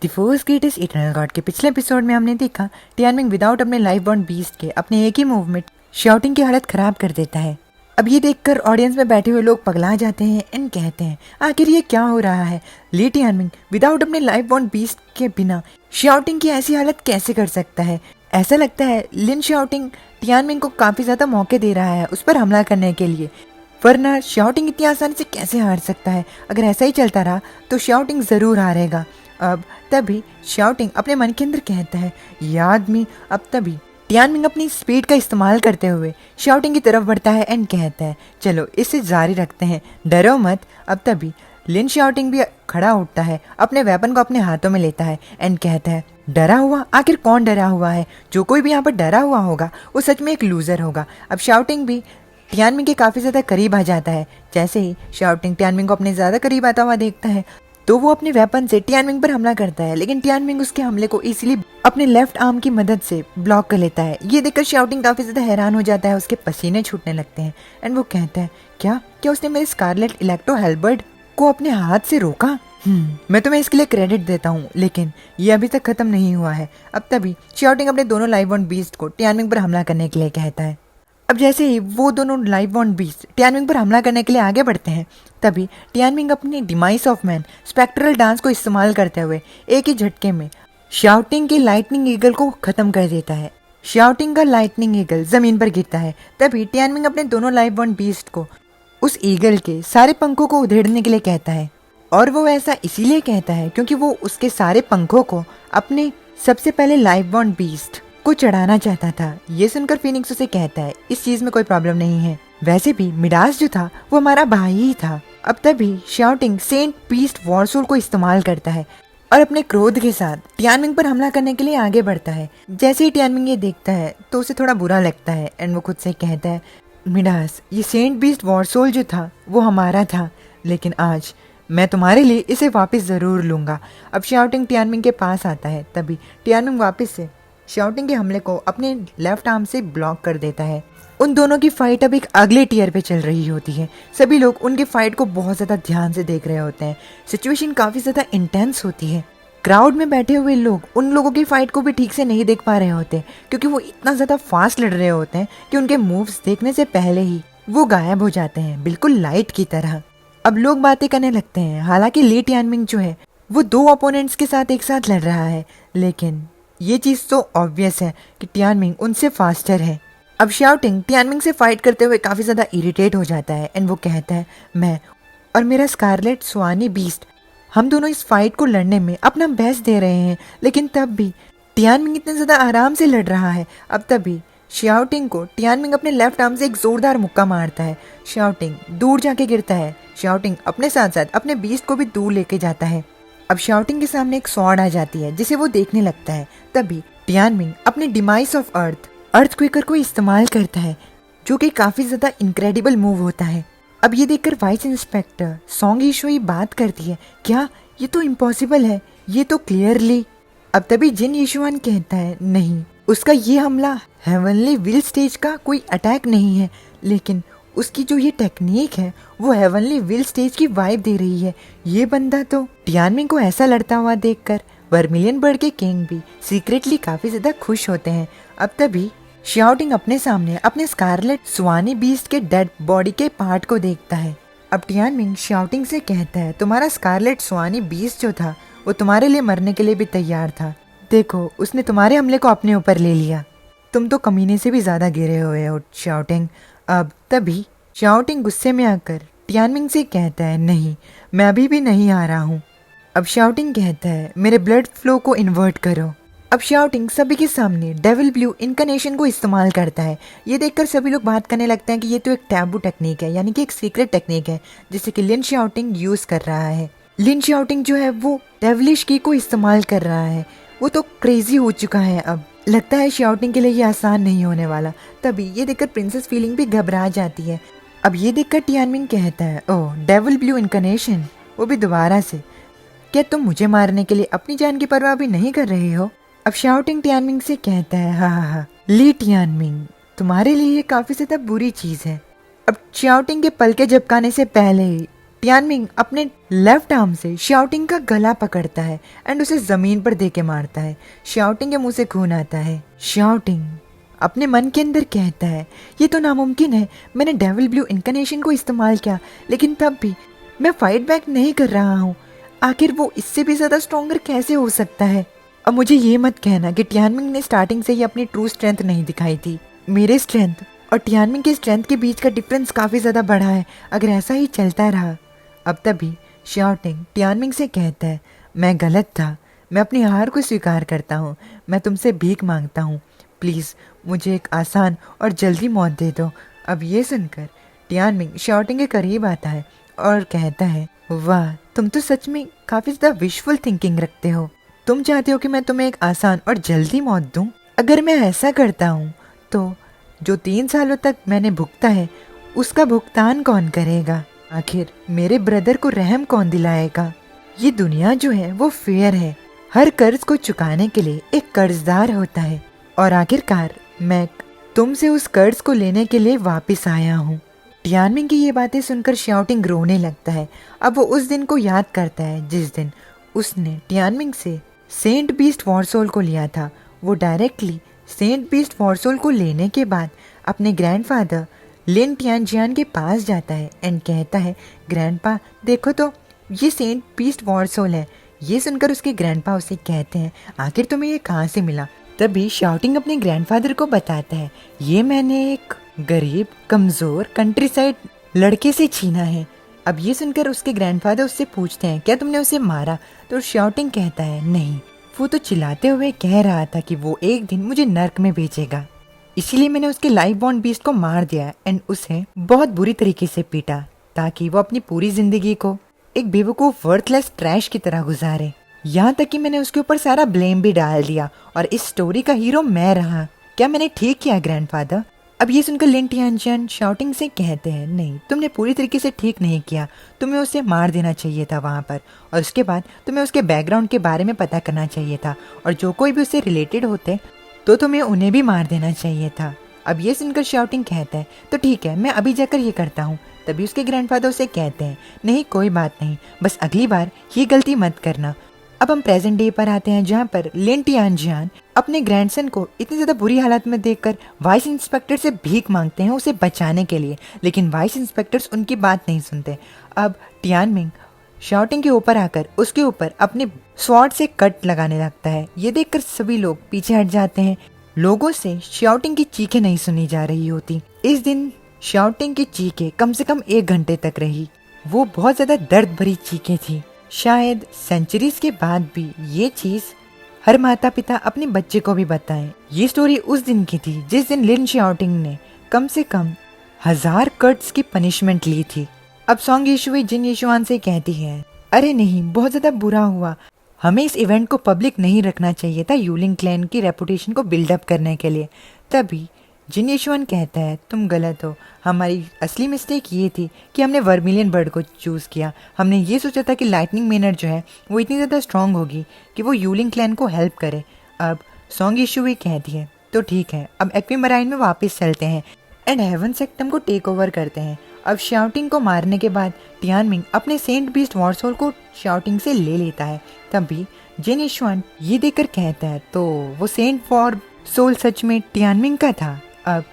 The force greatest eternal God के पिछले episode में हमने देखा टियानमिंग विदाउट अपने लाइफ बॉर्न बीस्ट के अपने एक ही मूवमेंट शाउटिंग की हालत खराब कर देता है। अब ये देखकर ऑडियंस में बैठे हुए लोग पगला जाते हैं एंड कहते हैं आखिर ये क्या हो रहा है। ली टियानमिंग विदाउट अपने लाइफ बॉर्न बीस्ट के बिना शाउटिंग की ऐसी हालत कैसे कर सकता है। ऐसा लगता है लिन शाउटिंग टियानमिंग को काफी ज्यादा मौके दे रहा है उस पर हमला करने के लिए, वरना शाउटिंग इतनी आसानी से कैसे हार सकता है। अगर ऐसा ही चलता रहा तो शाउटिंग जरूर हारेगा। अब तभी शाउटिंग अपने मन के अंदर कहता है ये आदमी। अब तभी टियानमिंग अपनी स्पीड का इस्तेमाल करते हुए शाउटिंग की तरफ बढ़ता है एंड कहता है चलो इसे जारी रखते हैं, डरो मत। अब तभी लिन शाउटिंग भी खड़ा उठता है, अपने वेपन को अपने हाथों में लेता है एंड कहता है डरा हुआ? आखिर कौन डरा हुआ है? जो कोई भी यहाँ पर डरा हुआ होगा वो सच में एक लूजर होगा। अब शाउटिंग भी टियानमिंग के काफी ज्यादा करीब आ जाता है। जैसे ही शाउटिंग टियानमिंग को अपने ज्यादा करीब आता हुआ देखता है तो वो अपने वेपन से टियानमिंग पर हमला करता है, लेकिन टियानमिंग उसके हमले को इजीली अपने लेफ्ट आर्म की मदद से ब्लॉक कर लेता है। ये देखकर शाउटिंग काफी ज्यादा हैरान हो जाता है, उसके पसीने छूटने लगते हैं एंड वो कहता है क्या क्या उसने मेरे स्कारलेट इलेक्ट्रो हेल्बर्ड को अपने हाथ से रोका? मैं तुम्हें इसके लिए क्रेडिट देता हूँ, लेकिन ये अभी तक खत्म नहीं हुआ है। अब तभी शाउटिंग अपने दोनों लाइव बॉर्न बीस्ट को टियानमिंग पर हमला करने के लिए कहता है। अब जैसे ही वो दोनों लाइव बॉर्न बीस्ट टियानमिंग पर हमला करने के लिए आगे बढ़ते हैं तभी टियानमिंग अपनी demise of man spectral dance को इस्तेमाल करते हुए एक ही झटके में शाउटिंग के लाइटनिंग ईगल को खत्म कर देता है। शाउटिंग का लाइटनिंग ईगल जमीन पर गिरता है। तभी टियानमिंग अपने दोनों लाइव बॉर्न बीस्ट को उस ईगल के सारे पंखों को उधेड़ने के लिए कहता है, और वो ऐसा इसीलिए कहता है क्योंकि वो उसके सारे पंखों को अपने सबसे पहले लाइव बॉर्न बीस्ट को चढ़ाना चाहता था। ये सुनकर फीनिक्स उसे कहता है इस चीज में कोई प्रॉब्लम नहीं है, वैसे भी मिडास जो था वो हमारा भाई ही था। अब तभी शाउटिंग सेंट बीस्ट वॉरसूल को इस्तेमाल करता है और अपने क्रोध के साथ टियानमिंग पर हमला करने के लिए आगे बढ़ता है। जैसे ही टियानमिंग ये देखता है तो उसे थोड़ा बुरा लगता है एंड वो खुद से कहता है मिडास ये सेंट बीस्ट वॉरसूल जो था वो हमारा था, लेकिन आज मैं तुम्हारे लिए इसे वापस जरूर लूंगा। अब शाउटिंग टियानमिंग के पास आता है तभी टियानमिंग वापस से शाउटिंग के हमले को अपने लेफ्ट आर्म से ब्लॉक कर देता है। उन दोनों की फाइट अब एक अगले टियर पे चल रही होती है। सभी लोग उनके फाइट को बहुत ज्यादा ध्यान से देख रहे होते हैं। सिचुएशन काफी ज्यादा इंटेंस होती है। क्राउड में बैठे हुए लोग उन लोगों की फाइट को भी ठीक से नहीं देख पा रहे होते क्योंकि वो इतना ज्यादा फास्ट लड़ रहे होते हैं कि उनके मूव्स देखने से पहले ही वो गायब हो जाते हैं, बिल्कुल लाइट की तरह। अब लोग बातें करने लगते हैं। हालांकि ली टियानमिंग जो है वो दो ओपोनेंट्स के साथ एक साथ लड़ रहा है, लेकिन ये चीज तो ऑब्वियस है कि टियानमिंग उनसे फास्टर है। अब शाउटिंग टियानमिंग से फाइट करते हुए काफी ज्यादा इरिटेट हो जाता है एंड वो कहता है मैं और मेरा स्कारलेट स्वानी बीस्ट हम दोनों इस फाइट को लड़ने में अपना बेस्ट दे रहे हैं, लेकिन तब भी टियानमिंग इतने ज्यादा आराम से लड़ रहा है। अब तभी शाउटिंग को टियानमिंग अपने लेफ्ट आर्म से एक जोरदार मुक्का मारता है। शाउटिंग दूर जाके गिरता है। शाउटिंग अपने साथ साथ अपने बीस्ट को भी दूर लेके जाता है। अब शाउटिंग के सामने एक स्वॉर्ड आ जाती है जिसे वो देखने लगता है। तभी टियानमिंग अपने डिमाइस ऑफ अर्थक्वेकर को इस्तेमाल करता है, जो कि काफी ज्यादा इनक्रेडिबल मूव होता है। अब ये देखकर वाइस इंस्पेक्टर सॉन्ग ईशुई बात करती है क्या ये तो इम्पॉसिबल है, ये तो क्लियरली। अब तभी जिन यीशुआन कहता है नहीं, उसका ये हमला हेवनली विल स्टेज का कोई अटैक नहीं है, लेकिन उसकी जो ये टेक्निक है वो हेवनली विल स्टेज की वाइब दे रही है। ये बंदा तो टियानमिंग को ऐसा लड़ता हुआ देखकर वर्मिलियन बर्ड के किंग भी सीक्रेटली काफी ज्यादा खुश होते हैं। अब तभी शाउटिंग अपने सामने अपने स्कारलेट स्वानी बीस्ट के डेड बॉडी के पार्ट को देखता है। अब टियानमिंग शाउटिंग से कहता है तुम्हारा स्कारलेट स्वानी बीस्ट जो था वो तुम्हारे लिए मरने के लिए भी तैयार था। देखो उसने तुम्हारे हमले को अपने ऊपर ले लिया, तुम तो कमीने से भी ज्यादा गिरे हुए हो शाउटिंग। अब तभी शाउटिंग गुस्से में आकर टियानमिंग से कहता है नहीं, मैं अभी भी नहीं आ रहा हूँ। अब शाउटिंग कहता है मेरे ब्लड फ्लो को इन्वर्ट करो। अब शाउटिंग सभी के सामने डेविल ब्लू इनकनेशन को इस्तेमाल करता है। ये देखकर सभी लोग बात करने लगते हैं कि ये तो एक टैबू टेक्निक है, यानी कि एक सीक्रेट टेक्निक है जिसे कि लिन शाउटिंग यूज कर रहा है। लिन शाउटिंग जो है वो डेविलिश की को इस्तेमाल कर रहा है। वो तो क्रेजी हो चुका है। अब लगता है शाउटिंग के लिए ये आसान नहीं होने वाला। तभी ये देखकर प्रिंसेस फीलिंग भी घबरा जाती है। अब ये देखकर टियानमिंग कहता है ओह डेविल ब्लू इनकनेशन, वो भी दोबारा से, क्या तुम मुझे मारने के लिए अपनी जान की परवाह भी नहीं कर रहे हो? अब शाउटिंग टियानमिंग से कहता है हाँ ली टियानमिंग तुम्हारे लिए ये काफी ज्यादा बुरी चीज है। अब शाउटिंग के पलके झपकाने से पहले ही टियानमिंग अपने लेफ्ट आर्म से शाओटिंग का गला पकड़ता है एंड उसे जमीन पर दे के मारता है। शाओटिंग के मुंह से खून आता है। शाओटिंग अपने मन के अंदर कहता है, ये तो नामुमकिन है, मैंने डेविल ब्लू इनकार्नेशन को इस्तेमाल किया लेकिन तब भी मैं फाइट बैक नहीं कर रहा हूँ। आखिर वो इससे भी ज्यादा स्ट्रॉन्गर कैसे हो सकता है। अब मुझे ये मत कहना कि टियानमिंग ने स्टार्टिंग से ही अपनी ट्रू स्ट्रेंथ नहीं दिखाई थी। मेरे स्ट्रेंथ और टियानमिंग की स्ट्रेंथ के बीच का डिफरेंस काफी ज्यादा बड़ा है अगर ऐसा ही चलता रहा। अब तभी शाओटिंग टियानमिंग से कहता है, मैं गलत था, मैं अपनी हार को स्वीकार करता हूँ, मैं तुमसे भीख मांगता हूँ, प्लीज मुझे एक आसान और जल्दी मौत दे दो। अब ये सुनकर टियानमिंग शाओटिंग के करीब आता है और कहता है, वाह, तुम तो सच में काफी ज्यादा विशफुल थिंकिंग रखते हो। तुम चाहते हो कि मैं तुम्हें एक आसान और जल्दी मौत दूं? अगर मैं ऐसा करता हूँ तो जो 3 सालों तक मैंने भुगता है उसका भुगतान कौन करेगा? आखिर मेरे ब्रदर को रहम कौन दिलाएगा? ये दुनिया जो है वो फेयर है। हर कर्ज को चुकाने के लिए एक कर्जदार होता है और आखिरकार मैं तुमसे उस कर्ज को लेने के लिए वापस आया हूँ। टियानमिंग की ये बातें सुनकर शाओटिंग रोने लगता है। अब वो उस दिन को याद करता है जिस दिन उसने टियानमिंग से सेंट बीस्ट वॉरसोल को लिया था। वो डायरेक्टली सेंट बीस्ट वॉरसोल को लेने के बाद अपने ग्रैंडफादर लिन टियानजियान के पास जाता है एंड कहता है, ग्रैंडपा देखो तो ये सेंट बीस्ट वॉरसोल है। ये सुनकर उसके ग्रैंडपा उसे कहते हैं, आखिर तुम्हें ये कहाँ से मिला? तभी शाओटिंग अपने ग्रैंडफादर को बताता है, ये मैंने एक गरीब कमजोर कंट्री साइड लड़के से छीना है। अब ये सुनकर उसके ग्रैंडफादर उससे पूछते हैं, क्या तुमने उसे मारा? तो शाओटिंग कहता है, नहीं, वो तो चिल्लाते हुए कह रहा था कि वो एक दिन मुझे नर्क में भेजेगा, इसीलिए मैंने उसके लाइफ बॉन्ड बीस्ट को मार दिया एंड उसे बहुत बुरी तरीके से पीटा ताकि वो अपनी पूरी जिंदगी को एक बेवकूफ वर्थलेस ट्रैश की तरह गुजारे। यहाँ तक कि मैंने उसके ऊपर सारा ब्लेम भी डाल दिया और इस स्टोरी का हीरो मैं रहा। क्या मैंने ठीक किया ग्रैंडफादर? अब ये सुनकर लिन टियानजियान शाओटिंग से कहते हैं, नहीं, तुमने पूरी तरीके से ठीक नहीं किया, तुम्हें उसे मार देना चाहिए था वहाँ पर और उसके बाद तुम्हें उसके बैकग्राउंड के बारे में पता करना चाहिए था और जो कोई भी उससे रिलेटेड होते तो तुम्हें उन्हें भी मार देना चाहिए था। अब ये सुनकर शाओटिंग कहता है, तो ठीक है, मैं अभी जाकर ये करता हूँ। तभी उसके ग्रैंडफादर उसे कहते हैं, नहीं कोई बात नहीं, बस अगली बार ये गलती मत करना। अब हम प्रेजेंट डे पर आते हैं जहाँ पर लिन टियानजियान अपने ग्रैंडसन को इतनी ज्यादा बुरी हालत में देखकर वाइस इंस्पेक्टर से भीख मांगते हैं उसे बचाने के लिए, लेकिन वाइस इंस्पेक्टर्स उनकी बात नहीं सुनते। अब टियानमिंग शाओटिंग के ऊपर आकर उसके ऊपर अपने स्वॉर्ड से कट लगाने लगता है। ये देखकर सभी लोग पीछे हट जाते हैं। लोगों से शाओटिंग की चीखें नहीं सुनी जा रही होती। इस दिन शाओटिंग की चीखें कम से कम 1 घंटे तक रही। वो बहुत ज्यादा दर्द भरी चीखें थी। शायद सेंचुरीज के बाद भी ये चीज हर माता पिता अपने बच्चे को भी बताएं। ये स्टोरी उस दिन की थी जिस दिन लिन शाओटिंग ने कम से कम 1000 कट्स की पनिशमेंट ली थी। अब सॉन्ग यीशुई जिन यीशुआन से कहती है, अरे नहीं, बहुत ज्यादा बुरा हुआ, हमें इस इवेंट को पब्लिक नहीं रखना चाहिए था यूलिंग क्लैन की रेपुटेशन को बिल्डअप करने के लिए। तभी जिन यीशुआन कहता है, तुम गलत हो, हमारी असली मिस्टेक ये थी कि हमने वर्मिलियन बर्ड को चूज़ किया। हमने ये सोचा था कि लाइटनिंग मेनर जो है वो इतनी ज़्यादा स्ट्रांग होगी कि वो यूलिंग क्लैन को हेल्प करे। अब सॉन्ग यीशुई कहती है, तो ठीक है, अब एक्वीमराइन में वापस चलते हैं एंड हेवन सेक्टम को टेक ओवर करते हैं। अब शाओटिंग को मारने के बाद टियानमिंग अपने सेंट बीस्ट वॉरसोल को शाओटिंग से ले लेता है। तभी जिन यीशुआन ये देखकर कहता है, तो वो सेंट वॉरसोल सच में टियानमिंग का था। अब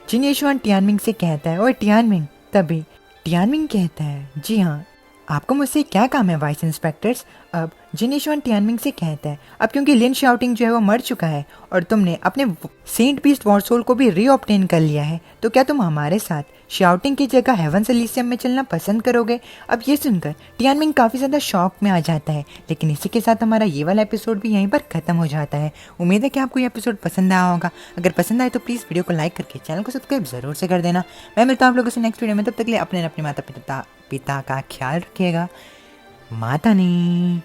जिन यीशुआन टियानमिंग से कहता है, ओए टियानमिंग। तभी टियानमिंग कहता है, जी हाँ, आपको मुझसे क्या काम है वाइस इंस्पेक्टर्स? अब जिन यीशुआन टियानमिंग से कहता है, अब क्योंकि लिन शाओटिंग जो है वो मर चुका है और तुमने अपने सेंट बीस्ट वॉरसोल को भी रीऑब्टेन कर लिया है, तो क्या तुम हमारे साथ शाओटिंग की जगह हेवंस एलिसियम में चलना पसंद करोगे? अब ये सुनकर टियानमिंग काफ़ी ज़्यादा शॉक में आ जाता है। लेकिन इसी के साथ हमारा ये वाला एपिसोड भी यहीं पर ख़त्म हो जाता है। उम्मीद है कि आपको ये एपिसोड पसंद आया होगा। अगर पसंद आए तो प्लीज़ वीडियो को लाइक करके चैनल को सब्सक्राइब जरूर से कर देना। मैं मिलता हूँ आप लोगों से नेक्स्ट वीडियो में। तब तक के लिए अपने माता पिता का ख्याल रखिएगा। माता नी।